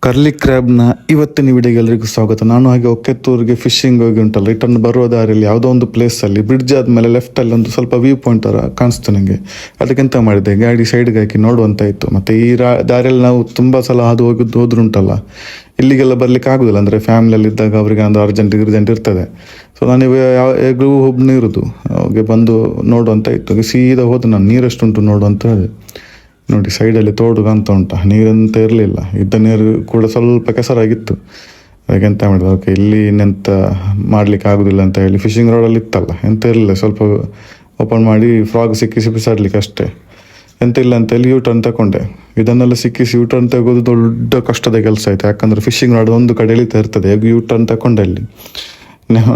Curly ಕ್ರ್ಯಾಬ್ನ ಇವತ್ತಿನ ವಿಡಿಯೋಗೆ ಎಲ್ರಿಗೂ ಸ್ವಾಗತ. ನಾನು ಹಾಗೆ ಒಕ್ಕೆತ್ತೂರಿಗೆ ಫಿಶಿಂಗ್ ಹೋಗಿ ಉಂಟಲ್ಲ, ರಿಟರ್ನ್ ಬರುವ ದಾರಿಯಲ್ಲಿ ಯಾವುದೋ ಒಂದು ಪ್ಲೇಸಲ್ಲಿ ಬ್ರಿಡ್ಜ್ ಆದಮೇಲೆ ಲೆಫ್ಟಲ್ಲಿ ಒಂದು ಸ್ವಲ್ಪ ವ್ಯೂ ಪಾಯಿಂಟ್ ಥರ ಕಾಣಿಸ್ತು ನನಗೆ. ಅದಕ್ಕೆಂತ ಮಾಡಿದೆ, ಗಾಡಿ ಸೈಡ್ಗೆ ಹಾಕಿ ನೋಡುವಂತ ಇತ್ತು. ಮತ್ತು ಈ ದಾರಿಯಲ್ಲಿ ನಾವು ತುಂಬ ಸಲ ಹೋದ್ರುಂಟಲ್ಲ, ಇಲ್ಲಿಗೆಲ್ಲ ಬರ್ಲಿಕ್ಕೆ ಆಗೋದಿಲ್ಲ. ಅಂದರೆ ಫ್ಯಾಮಿಲಿಯಲ್ಲಿ ಇದ್ದಾಗ ಅವರಿಗೆ ಒಂದು ಅರ್ಜೆಂಟ್ ಇರ್ತದೆ. ಸೊ ನಾನು ಹೇಗೂ ಒಬ್ಬನೇ ಇರೋದು, ಅವಾಗೆ ಬಂದು ನೋಡುವಂತ ಇತ್ತು. ಸೀದಾ ಹೋದ ನಾನು, ನೀರೆಷ್ಟುಂಟು ನೋಡು ಅಂತ ಹೇಳಿದೆ. ನೋಡಿ ಸೈಡಲ್ಲಿ ತೋಡು ಕಾಣ್ತಾ ಉಂಟ, ನೀರಂತ ಇರಲಿಲ್ಲ. ಇದ್ದ ನೀರು ಕೂಡ ಸ್ವಲ್ಪ ಕೆಸರಾಗಿತ್ತು. ಅದಕ್ಕೆ ಎಂತ ಮಾಡಿದೆ, ಓಕೆ ಇಲ್ಲಿ ಇನ್ನೆಂತ ಮಾಡ್ಲಿಕ್ಕೆ ಆಗೋದಿಲ್ಲ ಅಂತ ಹೇಳಿ ಫಿಶಿಂಗ್ ರೋಡಲ್ಲಿ ಇತ್ತಲ್ಲ, ಎಂತ ಇರಲಿಲ್ಲ, ಸ್ವಲ್ಪ ಓಪನ್ ಮಾಡಿ ಫ್ರಾಗ್ ಸಿಕ್ಕಿಸಿ ಬಿಸಾಡ್ಲಿಕ್ಕೆ ಅಷ್ಟೇ, ಎಂತ ಇಲ್ಲ ಅಂತ ಹೇಳಿ ಯೂಟರ್ನ್ ತಗೊಂಡೆ. ಇದನ್ನೆಲ್ಲ ಸಿಕ್ಕಿಸಿ ಯೂಟರ್ನ್ ತೆಗೋದು ದೊಡ್ಡ ಕಷ್ಟದ ಕೆಲಸ ಆಯ್ತು. ಯಾಕಂದರೆ ಫಿಶಿಂಗ್ ರಾಡ್ ಒಂದು ಕಡೆ ಎಳಿತಾ ಇರ್ತದೆ, ಹೇಗೆ ಯೂಟರ್ನ್ ತಗೊಂಡೆ. ಅಲ್ಲಿ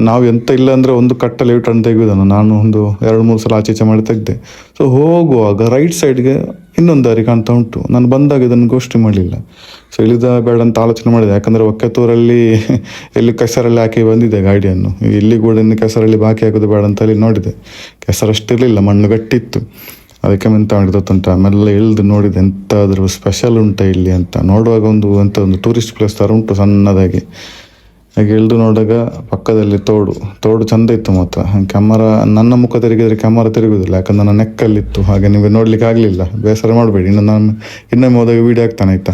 ನಾವು ಎಂತ ಇಲ್ಲ ಅಂದರೆ ಒಂದು ಕಟ್ಟಲ್ಲಿ ಯೂಟರ್ನ್ ತೆಗೆಯೋದನ್ನು ನಾನು ಒಂದು 2-3 ಸಲ ಆಚೆ ಮಾಡಿ ತೆಗೆದೆ. ಸೊ ಹೋಗುವಾಗ ರೈಟ್ ಸೈಡ್ಗೆ ಇನ್ನೊಂದು ದಾರಿ ಕಾಣ್ತಾ ಉಂಟು. ನಾನು ಬಂದಾಗ ಇದನ್ನು ಗೋಷ್ಠಿ ಮಾಡಲಿಲ್ಲ. ಸೊ ಇಳಿದ ಬೇಡ ಅಂತ ಆಲೋಚನೆ ಮಾಡಿದೆ. ಯಾಕಂದರೆ ಒಕ್ಕೆತ್ತೂರಲ್ಲಿ ಎಲ್ಲಿ ಕೆಸರಲ್ಲಿ ಹಾಕಿ ಬಂದಿದೆ ಗಾಡಿಯನ್ನು, ಇಲ್ಲಿ ಕೂಡ ಇನ್ನು ಕೆಸರಲ್ಲಿ ಬಾಕಿ ಹಾಕೋದು ಬೇಡ ಅಂತ ಹೇಳಿ ನೋಡಿದೆ. ಕೆಸರಷ್ಟಿರಲಿಲ್ಲ, ಮಣ್ಣು ಗಟ್ಟಿತ್ತು. ಅದಕ್ಕೆ ಎಂತ ಮಾಡಿದೆ ಉಂಟ, ಆಮೇಲೆ ಇಳಿದು ನೋಡಿದೆ ಎಂತಾದರೂ ಸ್ಪೆಷಲ್ ಉಂಟ ಇಲ್ಲಿ ಅಂತ. ನೋಡುವಾಗ ಒಂದು ಟೂರಿಸ್ಟ್ ಪ್ಲೇಸ್ ಥರ ಉಂಟು ಸಣ್ಣದಾಗಿ. ಹಾಗೆ ಇಳಿದು ನೋಡಿದಾಗ ಪಕ್ಕದಲ್ಲಿ ತೋಡು ಚಂದ ಇತ್ತು. ಮಾತ್ರ ಕ್ಯಾಮರಾ ನನ್ನ ಮುಖ ತಿರುಗಿದ್ರೆ ಕ್ಯಾಮರಾ ತಿರುಗುದಿಲ್ಲ, ಯಾಕಂದ್ರೆ ನನ್ನ ನೆಕ್ಕಲ್ಲಿತ್ತು. ಹಾಗೆ ನೀವು ನೋಡ್ಲಿಕ್ಕೆ ಆಗಲಿಲ್ಲ, ಬೇಸರ ಮಾಡಬೇಡಿ. ಇನ್ನೊಮ್ಮೆ ಹೋದಾಗ ವೀಡಿಯೋ ಆಗ್ತಾನೆ, ಆಯ್ತಾ.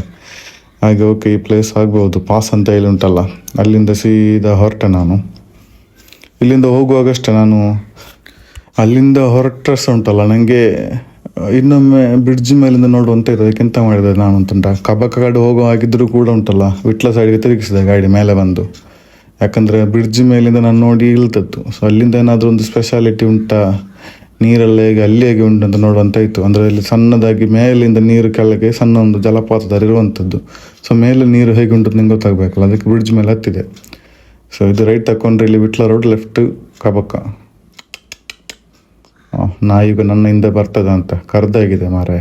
ಹಾಗೆ ಓಕೆ, ಈ ಪ್ಲೇಸ್ ಆಗ್ಬೋದು. ಪಾಸ್ ಅಂತ ಹೇಳಿ ಉಂಟಲ್ಲ, ಅಲ್ಲಿಂದ ಸೀದಾ ಹೊರಟೆ ನಾನು. ಇಲ್ಲಿಂದ ಹೋಗುವಾಗಷ್ಟೇ ನಾನು ಅಲ್ಲಿಂದ ಹೊರಟ್ರೆ ಉಂಟಲ್ಲ, ನನಗೆ ಇನ್ನೊಮ್ಮೆ ಬ್ರಿಡ್ಜ್ ಮೇಲಿಂದ ನೋಡುವಂತ ಇದೆ. ಅದಕ್ಕೆಂತ ಮಾಡಿದೆ ನಾನು ಅಂತುಂಟ, ಕಬಕ ಕಡೆ ಹೋಗೋ ಹಾಗಿದ್ರು ಕೂಡ ಉಂಟಲ್ಲ, ವಿಟ್ಲ ಸೈಡ್ಗೆ ತಿರುಗಿಸಿದೆ ಗಾಡಿ ಮೇಲೆ ಬಂದು. ಯಾಕಂದರೆ ಬ್ರಿಡ್ಜ್ ಮೇಲಿಂದ ನಾನು ನೋಡಿ ಇಳ್ತದ್ದು. ಸೊ ಅಲ್ಲಿಂದ ಏನಾದರೂ ಒಂದು ಸ್ಪೆಷಾಲಿಟಿ ಉಂಟಾ, ನೀರೆಲ್ಲ ಹೇಗೆ ಉಂಟು ಅಂತ ನೋಡುವಂತ ಇತ್ತು. ಅಂದರೆ ಅಲ್ಲಿ ಸಣ್ಣದಾಗಿ ಮೇಲಿಂದ ನೀರು ಕೆಳಗೆ ಸಣ್ಣ ಒಂದು ಜಲಪಾತ ಥರ ಇರುವಂಥದ್ದು. ಸೊ ಮೇಲೆ ನೀರು ಹೇಗೆ ಉಂಟು ನಿಂಗೆ ಗೊತ್ತಾಗಬೇಕಲ್ಲ, ಅದಕ್ಕೆ ಬ್ರಿಡ್ಜ್ ಮೇಲೆ ಹತ್ತಿದೆ. ಸೊ ಇದು ರೈಟ್ ತಗೊಂಡ್ರೆ ಇಲ್ಲಿ ವಿಟ್ಲ ರೋಡ್, ಲೆಫ್ಟ್ ಕಬಕ. ನಾಯಿಗ ನನ್ನ ಹಿಂದೆ ಬರ್ತದೆ ಅಂತ ಕರ್ದಾಗಿದೆ ಮಾರೆ.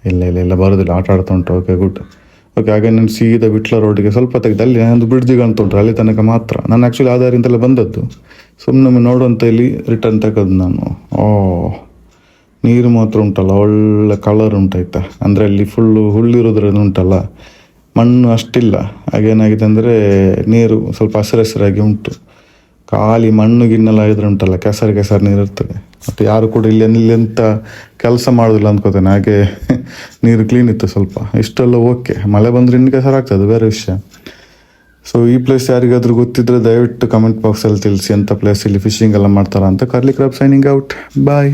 ಇಲ್ಲ ಬರೋದಿಲ್ಲ, ಆಟ ಆಡ್ತಾ ಉಂಟು. Okay good. ಓಕೆ, ಹಾಗೆ ನಾನು ಸೀದಾ ವಿಟ್ಲ ರೋಡಿಗೆ ಸ್ವಲ್ಪ ತೆಗೆದು ಅಲ್ಲಿ ಒಂದು ಬ್ರಿಡ್ಜ್ ಕಾಣ್ತಾ ಉಂಟು, ಅಲ್ಲಿ ತನಕ ಮಾತ್ರ. ನಾನು ಆ್ಯಕ್ಚುಲಿ ಆಧಾರಿಂದಲೇ ಬಂದದ್ದು, ಸುಮ್ಮನೆ ನೋಡುವಂತ ಇಲ್ಲಿ ರಿಟರ್ನ್ ತೆಗೆದು ನಾನು. ನೀರು ಮಾತ್ರ ಉಂಟಲ್ಲ, ಒಳ್ಳೆ ಕಲರ್ ಉಂಟಾಯ್ತಾ. ಅಂದರೆ ಅಲ್ಲಿ ಫುಲ್ಲು ಹುಲ್ಲಿರೋದ್ರಿಂದ ಉಂಟಲ್ಲ, ಮಣ್ಣು ಅಷ್ಟಿಲ್ಲ. ಹಾಗೇನಾಗಿದೆ ಅಂದರೆ ನೀರು ಸ್ವಲ್ಪ ಹಸಿರಾಗಿ ಉಂಟು. ಖಾಲಿ ಮಣ್ಣು ಗಿನ್ನೆಲ್ಲ ಇದ್ರೆ ಉಂಟಲ್ಲ, ಕೆಸರು ನೀರು ಇರ್ತದೆ. ಮತ್ತು ಯಾರು ಕೂಡ ಇಲ್ಲಿ ಎಂತ ಕೆಲಸ ಮಾಡೋದಿಲ್ಲ ಅಂದ್ಕೋತೇನೆ. ಹಾಗೆ ನೀರು ಕ್ಲೀನ್ ಇತ್ತು ಸ್ವಲ್ಪ, ಇಷ್ಟೆಲ್ಲ ಓಕೆ. ಮಳೆ ಬಂದರೆ ಇನ್ನು ಕೆಸರಾಗ್ತದೆ, ಬೇರೆ ವಿಷಯ. ಸೊ ಈ ಪ್ಲೇಸ್ ಯಾರಿಗಾದ್ರೂ ಗೊತ್ತಿದ್ರೆ ದಯವಿಟ್ಟು ಕಮೆಂಟ್ ಬಾಕ್ಸಲ್ಲಿ ತಿಳಿಸಿ, ಎಂಥ ಪ್ಲೇಸ್ ಇಲ್ಲಿ ಫಿಶಿಂಗ್ ಎಲ್ಲ ಮಾಡ್ತಾರ ಅಂತ. ಕರ್ಲಿ ಕ್ರ್ಯಾಬ್ ಸೈನಿಂಗ್ ಔಟ್, ಬಾಯ್.